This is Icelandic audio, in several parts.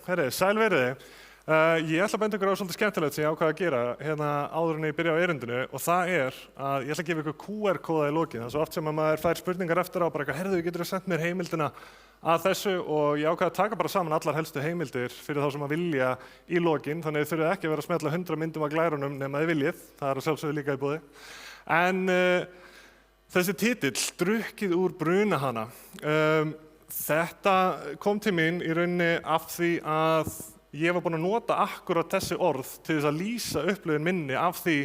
herri, sæl veriði. Ég ætla að benda ykkur á svolítið skemmtilegt sem ég ákvað að gera hérna áður en ég byrja á erindinu og það að ég ætla að gefa ykkur QR-kóða í lokin. Það er svo oft sem að maður fær spurningar eftir á bara eitthvað, herðu, getur þú sendt mér heimildina að þessu og ég ákvað að taka bara saman allar helstu heimildir fyrir þá sem að vilja í lokin, þannig þið þurfið ekki að vera að smetla 100 myndum af glærunum nema þið viljið, það að sjálfsögðu líka í boði. En þessi titill, Drukkið úr brunahana, þetta kom til mín í rauninni af því að ég var búinn að nota akkurat þessi orð til þess að lýsa upplifun minni af því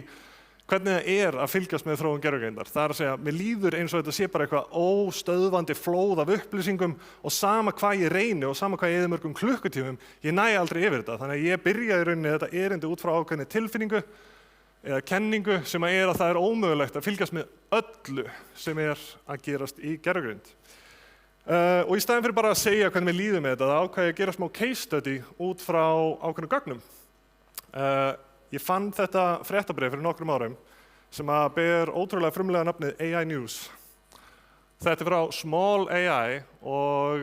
hvernig það að fylgjast með þróun gervigreindar. Það að segja, mér líður eins og þetta sé bara eitthvað óstöðvandi flóð af upplýsingum og sama hvað ég reyni og sama hvað ég eyði mörgum klukkutímum, ég næ aldrei yfir þetta. Þannig að ég byrjaði í rauninni þetta erindi út frá ákveðinni tilfinningu eða kenningu sem að það er ómögulegt að fylgjast með öllu sem að gerast í gervigreind. Og í staðinn fyrir bara að segja hvernig mér líður með þetta, þá ákvað ég að gera smá case study út frá ákveðnum gögnum. Ég fann þetta fréttabréf fyrir nokkrum árum sem að ber ótrúlega frumlega nafnið AI News. Þetta frá Small AI og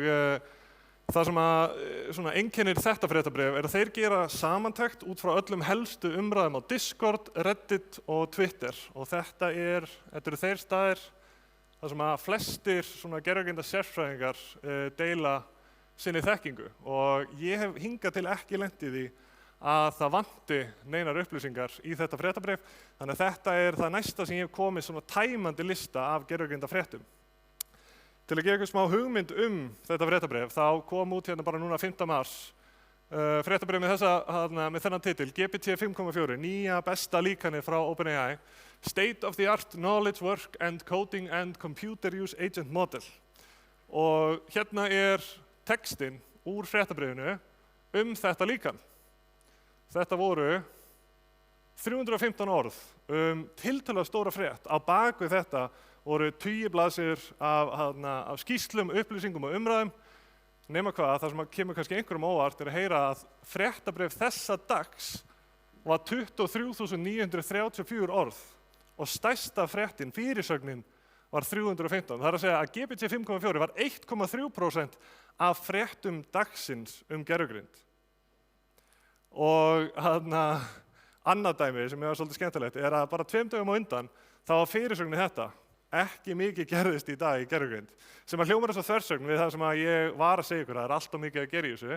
það sem einkennir þetta fréttabréf að þeir gera samantekt út frá öllum helstu umræðum á Discord, Reddit og Twitter. Og þetta eru þeir staðir þar sem að flestir gervigreindar sérfræðingar deila sinni þekkingu og ég hef hingað til ekki lent í því að það vanti neinar upplýsingar í þetta fréttabréf, þannig að þetta það næsta sem ég hef komið tæmandi lista af gervigreindar fréttum. Til að gefa ykkur smá hugmynd þetta fréttabréf, þá kom út hérna bara núna 5. mars fréttabréf með þennan titil, GPT 5.4, nýja besta líkanið frá OpenAI, State of the Art Knowledge Work and Coding and Computer Use Agent Model. Og hérna textinn úr fréttabréfinu þetta líkan. Þetta voru 315 orð tiltölulega stóra frétt. Á bak við þetta voru 10 blaðsíður af skýrslum, upplýsingum og umræðum. Nema hvað, það sem kemur kannski einhverjum óvart að heyra að fréttabréf þessa dags var 23.934 orð og stærsta fréttin, fyrirsögnin, var 315. Það að segja að GPT 5.4 var 1,3% af fréttum dagsins gervigreind. Og annað dæmi sem var svolítið skemmtilegt að bara 2 dögum á undan þá var fyrirsögnin þetta. Ekki mikið gerðist í dag í gervigreind, sem að hljómar þess að þversögn við það sem að ég var að segja ykkur, það alltaf mikið að gera í þessu.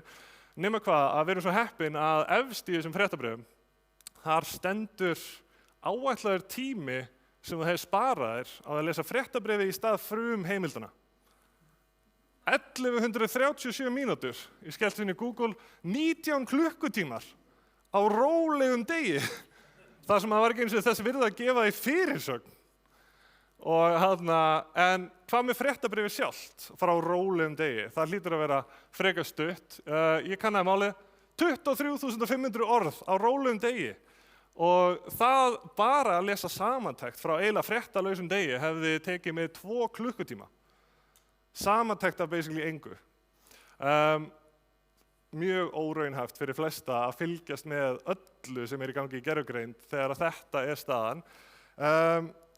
Nema hvað, að við erum svo heppin að efst í þessum fréttabréfum, þar stendur áætlaður tími sem það hefur sparaðir á að lesa fréttabréfi í stað heimildana. 1137 mínútur, ég skellt inn í Google, 19 klukkutímar á rólegum degi. Það sem að var ekki eins og þess virði að gefa í fyrirsögn. En hvað með fréttabréfið sjálft frá rólegum degi? Það hlýtur að vera frekar stutt. Ég kannaði málið 23.500 orð á rólegum degi og það bara að lesa samantekt frá eiginlega fréttalausum degi hefði tekið mig 2 klukkutíma. Samantekt af basically engu. Mjög óraunhæft fyrir flesta að fylgjast með öllu sem í gangi í gervigreind þegar þetta staðan.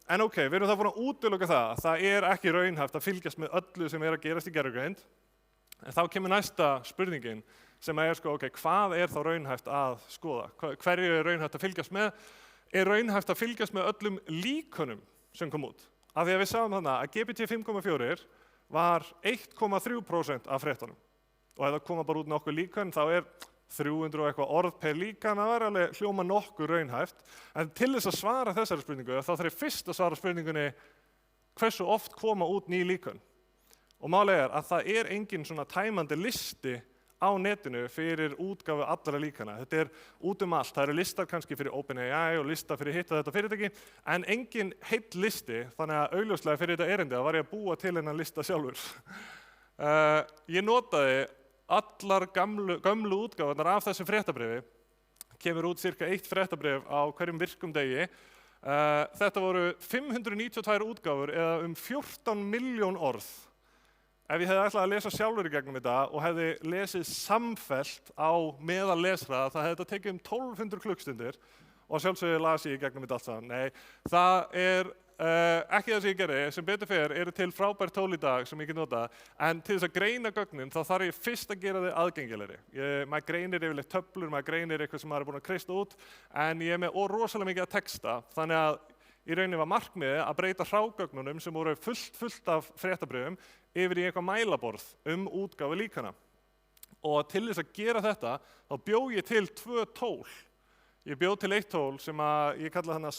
En ok, við erum það búin að útiloka það. Það ekki raunhæft að fylgjast með öllu sem að gerast í gervigreind. En þá kemur næsta spurningin sem ok, hvað þá raunhæft að skoða? Hverju raunhæft að fylgjast með? Raunhæft að fylgjast með öllum líkönum sem kom út? Af því að við sáum þannig að GPT 5.4 var 1,3% af fréttunum. Og ef það koma bara út nokkuð líkön, þá 300 og eitthvað orð per líkan, það var alveg hljóma nokkuð raunhæft. En til þess að svara þessari spurningu, þá þarf ég fyrst að svara spurningunni hversu oft koma út ný líkön. Og málið að það engin tæmandi listi á netinu fyrir útgáfu allra líkana. Þetta út allt. Það eru listar kannski fyrir OpenAI og listar fyrir hitt og þetta fyrirtæki, en engin heill listi, þannig að augljóslega fyrir þetta erindi var ég að búa til þennan lista sjálfur. Ég notaði allar gömlu útgáfurnar af þessu fréttabréfi, kemur út cirka 1 fréttabréf á hverjum virkum degi. Þetta voru 592 útgáfur eða 14 milljón orð. Ef ég hefði ætlað að lesa sjálfur í gegnum þetta og hefði lesið samfellt á meðal lesraða, það hefði þetta tekið 1200 klukkstundir og sjálfsögðu las ég í gegnum þetta allt saman. Nei, það ekki það sem ég gerði, sem betur fer eru til frábær tól í dag sem ég get notað, en til þess að greina gögnin þá þarf ég fyrst að gera þau aðgengilegri. Maður greinir yfirleitt töflur, maður greinir eitthvað sem maður er búinn að kreista út, en ég er með rosalega mikið að texta, þannig að í rauninni var markmiðið að breyta hrágögnunum sem voru fullt af fréttabréfum yfir í eitthvað mælaborð útgáfu líkana. Og til þess að gera þetta, þá bjó ég til 2 tól. Ég bjó til eitt tól sem ég kalla þannig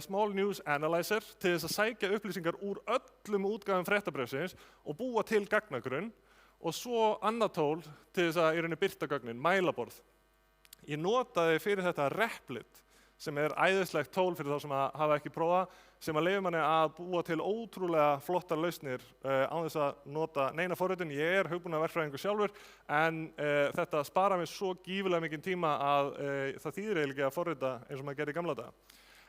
Small News Analyzer til þess að sækja upplýsingar úr öllum útgáfum fréttabréfsins og búa til gagnagrunn, og svo annað tól til þess að í rauninni birta gögnin, mælaborð. Ég notaði fyrir þetta Replit, sem er æðislegt tól fyrir þá sem hafa ekki prófað, sem að leyfa manni að búa til ótrúlega flottar lausnir án þess að nota neina forritun. Ég er hugbúnaðarverkfræðingur sjálfur, en þetta sparar mér svo gífurlega mikinn tíma að það þýðir eiginlega að forrita eins og maður gerði í gamla daga.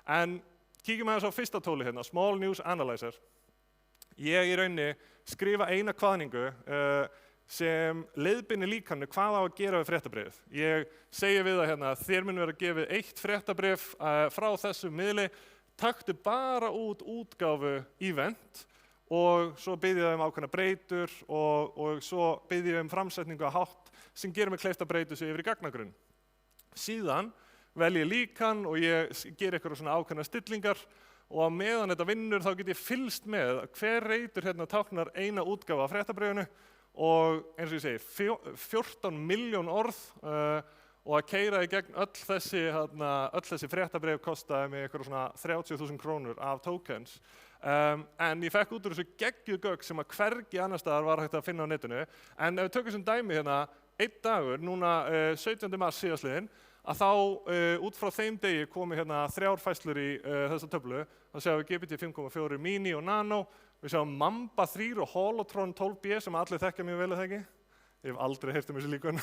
En kíkjum aðeins á fyrsta tóli hérna, Small News Analyzer. Ég í rauninni skrifa eina kvaðningu sem leiðbeinir líkanu hvað á að gera við fréttabréfið. Ég segi við það hérna, þér mun vera gefið 1 fréttabréf frá þessum miðli, taktu bara út útgáfu event og svo bið ég um ákveðna breytur og svo bið ég um framsetningu að hátt sem gerir mig kleift að breyta sig yfir í gagnagrunn. Síðan vel ég líkan og ég ger eitthvað svona ákveðna stillingar, og á meðan þetta vinnur þá get ég fylgst með hver reytur hérna táknar eina útgáfu af fréttabréfinu. Og eins og ég segi, 14 milljón orð og að keyra í gegn öll þessi fréttabréf kostaði mig eitthvað svona 30.000 krónur af tokens. En ég fekk út úr þessu geggjuð gögn sem að hvergi annar staðar var hægt að finna á netinu. En ef við tökum sem dæmi hérna, einn dagur, núna 17. mars síðastliðinn, að þá út frá þeim degi komu hérna 3 færslur í þessa töflu. Þá sjáum við GPT 5.4 Mini og Nano, við sjáum Mamba 3 og Holotron 12B sem allir þekkja mjög vel, eða ekki? Ég hef aldrei heyrt þessi líkun.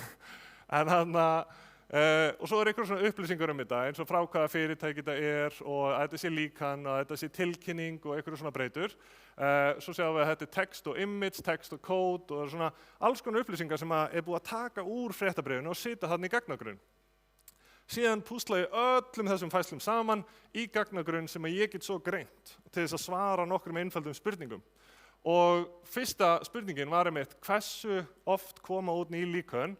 Og svo er einhver svona upplýsingar þetta, eins og frá hvaða fyrirtæki þetta er, og að þetta sé líkan, og að þetta sé tilkynning og einhverju svona breytur. Svo sjáum við að þetta er text og image, text og code, og svona alls konar upplýsingar sem er búið að taka úr fréttabréfinu og setja þarna í gagnagrunn. Síðan púsla ég öllum þessum færslum saman í gagnagrunn sem ég get svo greint til þess að svara nokkrum einföldum spurningum. Og fyrsta spurningin var einmitt hversu oft koma út ný líkön,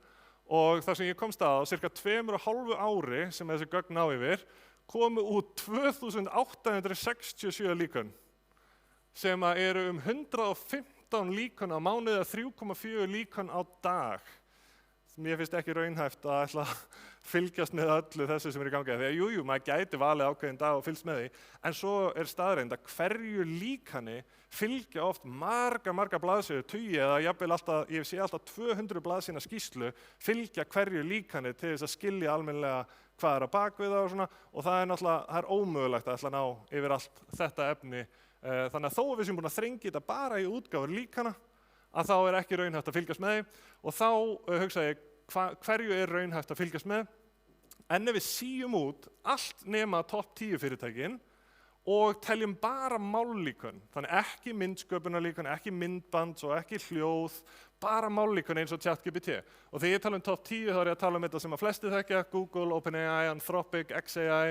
og þar sem ég komst að á cirka 2,5 ári sem þessi gögn á yfir, komu út 2867 líkön, sem eru 115 líkön á mánuði eða 3,4 líkön á dag. Mér finnst ekki raunhæft að ætla að fylgjast með öllu þessu sem er í gangi. Þegar jú, maður gæti valið ákveðinn dag og fylgst með því, en svo er staðreynd að hverju líkani fylgja oft marga blaðsíður, tugi eða jafnvel alltaf, ég sé alltaf 200 blaðsíðna skýrslu fylgja hverju líkani til þess að skilja almennilega hvað er að bakvið það og svona, og það er náttúrulega, það er ómögulegt að ætla að ná yfir allt þetta efni. Þannig að þó að við sem búin að þrengja þetta bara í útgáfur líkana, að þá er ekki raunhæft að fylgjast með því, og þá hugsa ég hverju er raunhæft að fylgjast með. En ef við síum út allt nema topp 10 fyrirtækin og teljum bara mállíkön, þannig ekki myndsköpunarlíkön, ekki myndband og ekki hljóð, bara mállíkön eins og ChatGPT. Og þegar ég tala um topp 10 þá er ég að tala um þetta sem að flestir þekkja, Google, OpenAI, Anthropic, xAI,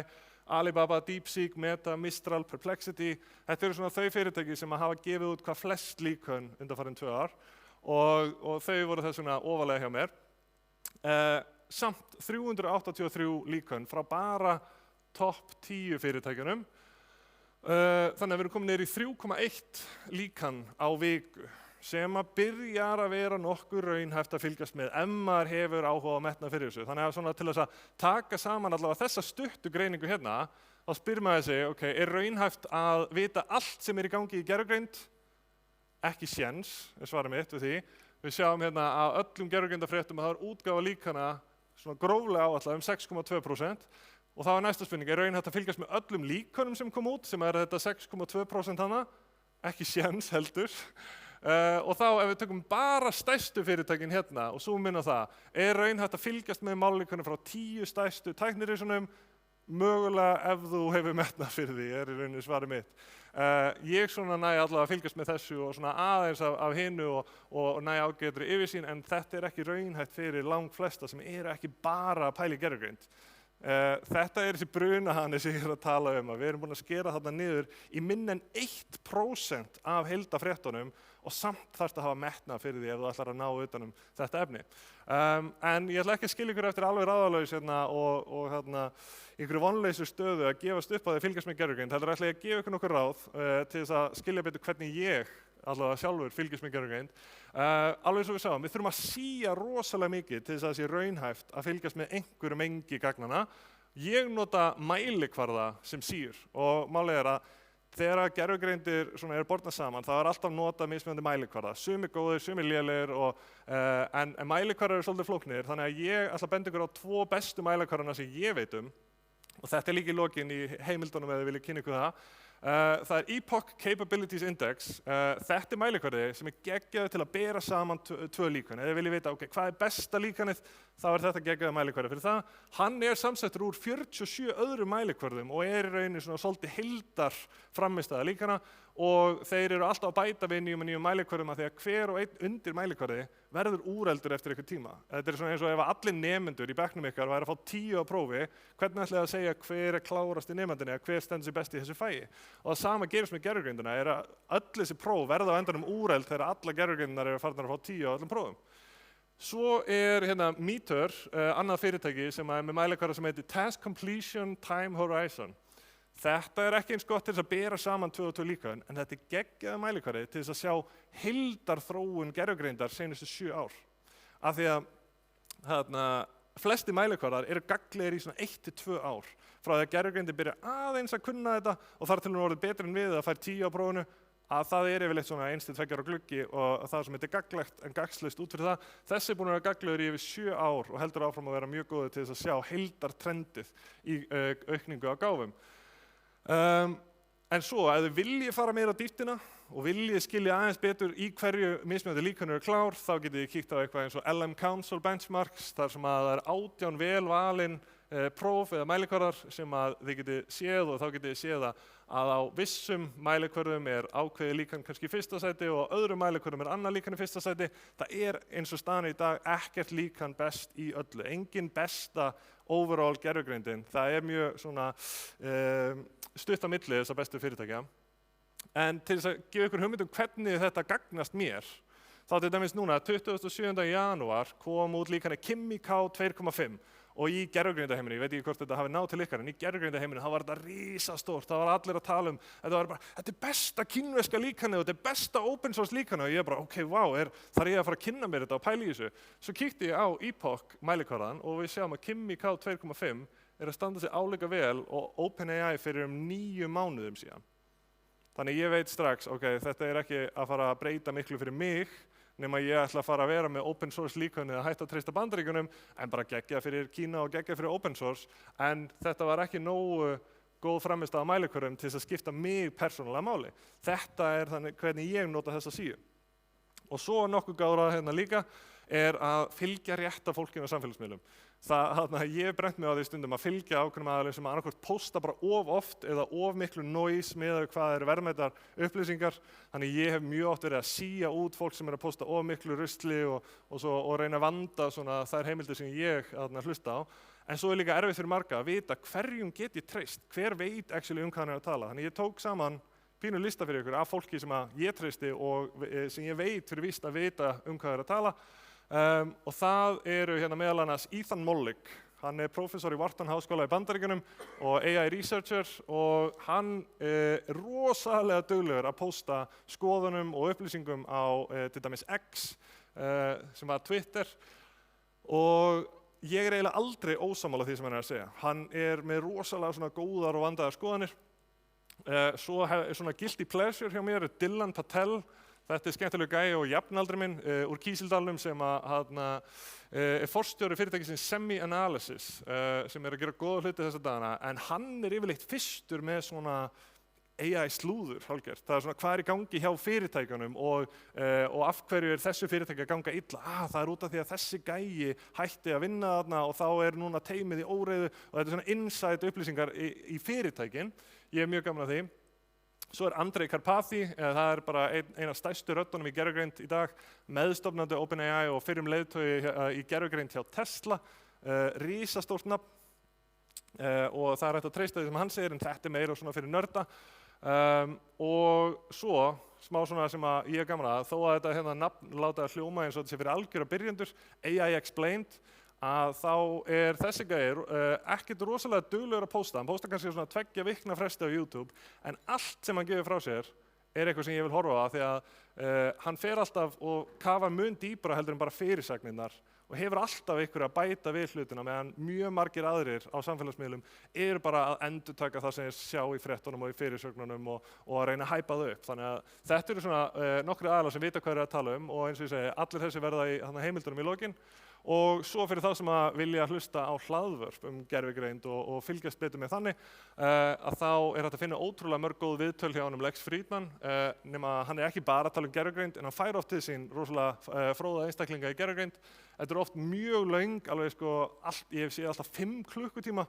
Alibaba, DeepSeek, Meta, Mistral, Perplexity. Þetta eru svona þau fyrirtæki sem hafa gefið út hvað flest líkön undanfarin 2 ár, og þau voru þess vegna ofarlega hjá mér. Samt 383 líkön frá bara topp 10 fyrirtækjunum. Þannig að við erum komin niður í 3,1 líkan á viku, sem að byrjar að vera nokkur raunhæft að fylgjast með ef maður hefur áhuga á metnað fyrir þessu. Þannig að svona til þess að taka saman allavega þessa stuttu greiningu hérna, þá spyr maður sig, ok, er raunhæft að vita allt sem er í gangi í gervigreind? Ekki séns, er svarið mitt við því. Við sjáum hérna að öllum gervigreindafréttum að það er útgáfa líkana svona gróflega áætlað 6,2%, og þá er næsta spurning, er raunhæft að fylgjast með öllum líkönum sem kom út, sem er þetta 6,2% hana? Ekki séns heldur. Og þá ef við tökum bara stærstu fyrirtækin hérna og zoom inn á það, er raunhæft að fylgjast með mállíkönum frá 10 stærstu tæknirísunum, mögulega ef þú hefur metnað fyrir því, er í rauninni svarið mitt. Ég svona næ allavega að fylgjast með þessu og svona aðeins af hinu og næ ágætri yfirsýn, en þetta er ekki raunhæft fyrir langflesta sem eru ekki bara að pæla í gervigreind. Þetta þessi brunahani sem ég að tala að við erum búin að skera þarna niður í minna en 1% af heildarfréttunum og samt þarfst að hafa metnað fyrir því ef þú ætlar að ná utan þetta efni. En ég ætla ekki að skilja ykkur eftir alveg ráðalaus hérna og einhverju vonleysu stöðu að gefast upp á því að fylgjast með gervigreind. Heldur ætla ég að gefa ykkur nokkur ráð til þess að skilja betur hvernig ég allavega sjálfur fylgjast með gervigreind. Alveg eins og við sáum, við þurfum að sía rosalega mikið til þess að það sé raunhæft að fylgjast með einhverju mengi gagnanna. Ég nota mælikvarða sem síur og málið að þegar gervigreindir bornar saman, þá alltaf notað mismunandi mælikvarða. Sumir góðir, sumir lélegir, en mælikvarðar eru svolítið flóknir, þannig að ég ætla að benda ykkur á 2 bestu mælikvarðana sem ég veit og þetta líka í lokin í heimildunum ef þið viljið kynna ykkur það. Það Epoch Capabilities Index. Þetta mælikvarði sem geggjaður til að bera saman 2 líkön. Ef þið viljið vita, hvað besta líkanið, þá þetta geggjaður mælikvarði fyrir það. Hann samsettur úr 47 öðrum mælikvarðum og í rauninni svolítið heildar frammistaða líkana og þeir eru alltaf að bæta við nýjum mælikvarðum að því að hver og einn undir mælikvarði verður úreldur eftir einhvern tíma. Þetta eins og ef allir nemendur í bekknum ykkar væru að fá 10 á prófi, hvernig ætlið að segja hver klárast í nemendinni eða hver stendur sig best í þessu fagi? Og það sama gerist með gervigreindina, að öll þessi próf verða á endanum úreld þegar alla gervigreindinar eru farnar að fá 10 á öllum prófum. Svo hérna Meter, annað fyrirtæki sem með mælikvarða sem heitir Task Completion Time Horizon. Þetta ekki eins gott til þess að bera saman 2 og 2 líkön, en þetta geggjaður mælikvarði til þess að sjá heildarþróun gervigreindar seinustu 7 ár. Af því að flesti mælikvarðar eru gagnlegir í 1 til 2 ár. Frá því að gervigreindin byrja aðeins að kunna þetta og þar til hún orðið betri en við að fær 10 á prófinu, að það yfirleitt 1 til 2 ára gluggi og það sem gagnlegt en gagnslaust út fyrir það. Þessi búin að vera gagnlegur í yfir 7 ár og heldur áfram að vera mjög góður til þess að sjá heildartrendið í aukningu á gáfum. En svo, ef þið viljið fara meira á dýptina og viljið skilja aðeins betur í hverju mismunandi líkön eru klár, þá getið þið kíkt á eitthvað eins og LM Council Benchmarks, þar sem að það 18 vel valin próf eða mælikvarðar sem að þið getið séð og þá getið þið séð að á vissum mælikvörðum ákveðið líkan kannski í fyrsta sæti og á öðrum mælikvörðum annar líkan í fyrsta sæti. Það eins og staðan í dag ekkert líkan best í öllu, engin besta overall gervigreindin. Það mjög stutt á milli þessar bestu fyrirtækja. En til þess að gefa ykkur hugmynd hvernig þetta gagnast mér, þá til dæmis núna 27. janúar kom út líkanið Kimi K 2.5 og í gervigreindaheiminum, ég veit ekki hvort þetta hafi náð til ykkar, en í gervigreindaheiminum þá var þetta risastórt, það var allir að tala þetta besta kínverska líkanið og þetta besta open source líkanið og ég bara, ok, vá, þarf ég að fara að kynna mér þetta og pæla í þessu. Svo kíkti ég á Epoch mælikvarðan og við sjáum að Kimi K 2.5 að standa sig álíka vel og OpenAI fyrir 9 mánuðum síðan. Þannig ég veit strax, ok, þetta ekki að fara að breyta miklu fyrir mig, nema ég ætla að fara að vera með open source líkanið að hætta að treysta Bandaríkjunum, en bara geggja fyrir Kína og geggja fyrir open source, en þetta var ekki nógu góð frammistaða á mælikvörðum til þess að skipta mig persónulega máli. Þetta þannig hvernig ég nota þessa síðu. Og svo nokkuð gára hérna líka að fylgja rétta fólkinu á samfélagsmiðlum. Ég hef brennt mig á því stundum að fylgja ákveðnum aðilum sem annarkvort pósta bara of oft eða of miklu noise með hvað verðmætar upplýsingar. Þannig ég hef mjög oft verið að sía út fólk sem að pósta of miklu rusli og reyna að vanda þær heimildir sem ég hlusta á. En svo líka erfitt fyrir marga að vita hverjum get ég treyst, hver veit actually hvað hann að tala. Þannig ég tók saman pínu lista fyrir ykkur af fólki sem að ég treysti og sem ég veit fyrir víst að vita hvað að tala. Og það eru hérna meðal annars Ethan Mollick. Hann prófessor í Wharton háskóla í Bandaríkjunum og AI researcher og hann rosalega duglegur að pósta skoðunum og upplýsingum á til dæmis X sem var Twitter og ég eiginlega aldrei ósammála því sem hann að segja. Hann með rosalega góðar og vandaðar skoðanir. Svo guilty pleasure hjá mér Dylan Patel. Þetta skemmtileg gæi og jafnaldri minn úr Kísildalnum sem forstjóri fyrirtækisins Semi-Analysis sem að gera góða hluti þessa dagana, en hann yfirleitt fyrstur með AI slúður hálfgert. Það hvað í gangi hjá fyrirtækjunum og af hverju þessu fyrirtæki að ganga illa. Það út af því að þessi gæi hætti að vinna þarna og þá núna teymið í óreiðu og þetta insight upplýsingar í fyrirtækin. Ég mjög gaman að því. Svo Andrej Karpathy, það bara ein af stærstu röddunum í gervigreind í dag, meðstofnandi OpenAI og fyrrum leiðtogi í gervigreind hjá Tesla, risastórt nafn. og það hægt að treysta því sem hann segir, en þetta meira svona fyrir nörda. Og svo, smá svona sem að ég gaman að, þó að þetta hérna nafn láta að hljóma eins og þetta sé fyrir algjöra byrjendur, AI Explained, að þá þessi gæir ekkert rosalega duglegur að pósta. Hann pósta kannski svona 2 vikna fresti á YouTube, en allt sem hann gefur frá sér eitthvað sem ég vil horfa á, því að hann fer alltaf og kafar mun dýpra heldur en bara fyrirsagnirnar og hefur alltaf ykkur að bæta við hlutina, meðan mjög margir aðrir á samfélagsmiðlum eru bara að endurtaka það sem þeir sjá í fréttunum og í fyrirsögnunum og að reyna að hæpa þau upp. Þannig að þetta eru svona nokkri aðilar sem vita hvað þeir eru að tala og eins og ég segi, allir þessi verða í heimildunum í lokin. Og svo fyrir þá sem að vilja hlusta á hlaðvörp gervigreind og fylgjast betur með þannig, að þá hægt að finna ótrúlega mörg góð viðtöl hjá honum Lex Fridman, nema hann ekki bara að tala gervigreind, en hann fær oft til sín rosalega fróða einstaklinga í gervigreind. Þetta oft mjög löng, alveg ég hef séð alltaf 5 klukkutíma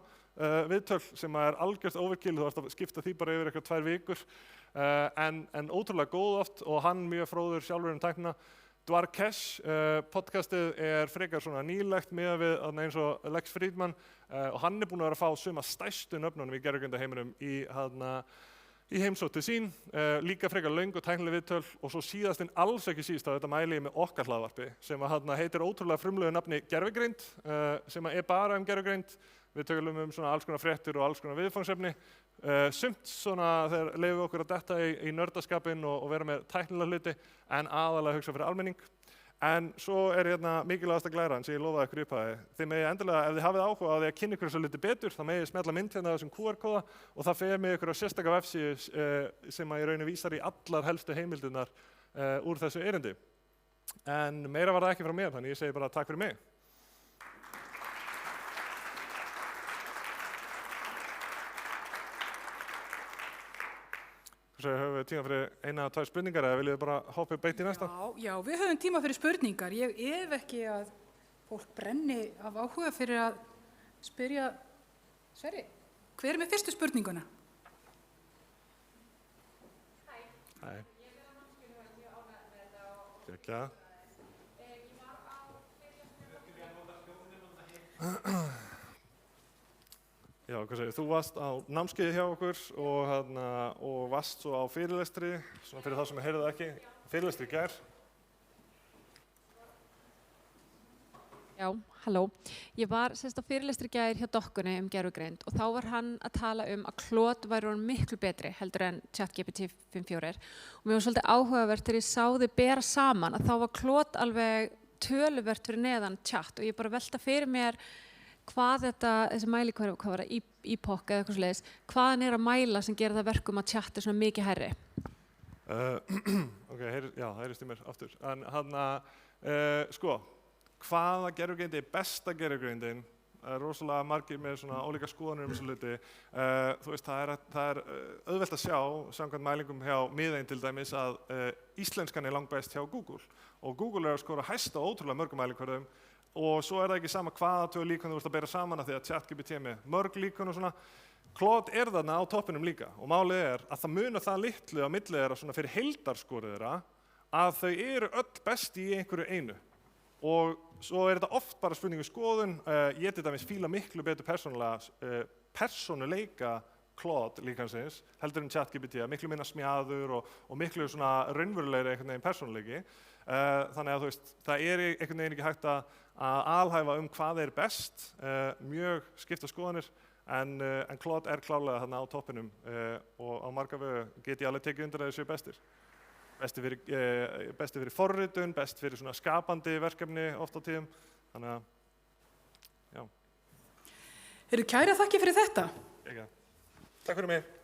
viðtöl sem algjört overkill, þú ert að skipta því bara yfir eitthvað 2 vikur, en ótrúlega góð oft og hann mjög fróður sjálfur tæknina. Dwarkesh podcastið frekar svona nýlegt miðað við eins og Lex Fridman og hann búinn að vera að fá suma stærstu nöfnunum í gervigreindarheiminum í heimsókn til sín, líka frekar löng og tæknileg viðtöl og svo síðast en alls ekki síst að þetta mæli ég með okkar hlaðvarpi sem heitir ótrúlega frumlegu nafni gervigreind, sem bara gervigreind. Við tölum svona alls konar fréttir og alls konar viðfangsefni. Sumt svona þegar leyfum við okkur að detta í nördaskapinn og vera með tæknilega hluti, en aðalega hugsa fyrir almenning. En svo hérna mikilvægasta glæran sem ég lofaði ykkur upphæði. Þið megið endilega, ef þið hafið áhuga á því að kynna ykkur svo litið betur, þá megið smella mynd hérna þessum QR-kóða og það fer með ykkur á sérstaka vefsíðu sem í rauninni vísar í allar helstu heimildirnar úr þessu erindi. En meira var það ekki frá mér, þannig ég segi bara takk fyrir mig. Höfum við tíma fyrir 1 eða 2 spurningar eða viljið þið bara hoppa beint í næsta? Já, við höfum tíma fyrir spurningar. Ég ekki að fólk brenni af áhuga fyrir að spyrja Sverri. Hver með fyrstu spurninguna? Hæ. Ég á námskeiði og ég ánægð með þetta og ég var á Já, hvað segir, þú varst á námskeiði hjá okkur og varst svo á fyrirlestri, svona fyrir þá sem heyrðu það ekki, fyrirlestri í gær. Já, halló. Ég var á fyrirlestri í gær hjá Dokkunni gervigreind og þá var hann að tala að Claude væri orðinn miklu betri heldur en ChatGPT 5.4 og mér var svolítið áhugavert þegar ég sá þau bera saman að þá var Claude alveg töluvert fyrir neðan chat og ég bara velta fyrir mér hvað þessi mælikvarði, hvað var það, Epoch eða eitthvað svoleiðis, hvaðan að mæla sem gerir það verkum að chat svona mikið hærri? Ok, já, það heyrist í mér aftur. En hvaða gervigreind besta gervigreindin? Rosalega margir með svona ólíka skoðanir þessu hluti. Þú veist, það auðvelt að sjá, samkvæmt mælingum hjá miðein til dæmis, að íslenskan langbest hjá Google. Og Google að skora hæsta ótrúlega mörgum mælikvarðum. Og svo það ekki sama hvaða 2 líkön þú ert að bera saman að því að ChatGPT með mörg líkön og svona. Claude þarna á toppinum líka og málið að það munar það litlu á milli þeirra svona fyrir heildarskorið þeirra að þau eru öll best í einhverju einu. Og svo þetta oft bara spurningu skoðun. Ég til dæmis fíla miklu betur persónuleika Claude líkansins heldur en ChatGPT, miklu minna smjaður og miklu svona raunverulegri einhvern veginn persónuleiki. Þannig að þú veist, það einhvern veginn ekki hægt að alhæfa hvað best, mjög skipta skoðanir, en Claude klárlega þarna á toppinum og á marga vegu get ég alveg tekið undir að þeir séu bestir. Besti fyrir forritun, best fyrir svona skapandi verkefni oft á tíðum, þannig að, já. Kæra þakkir fyrir þetta. Takk fyrir mig.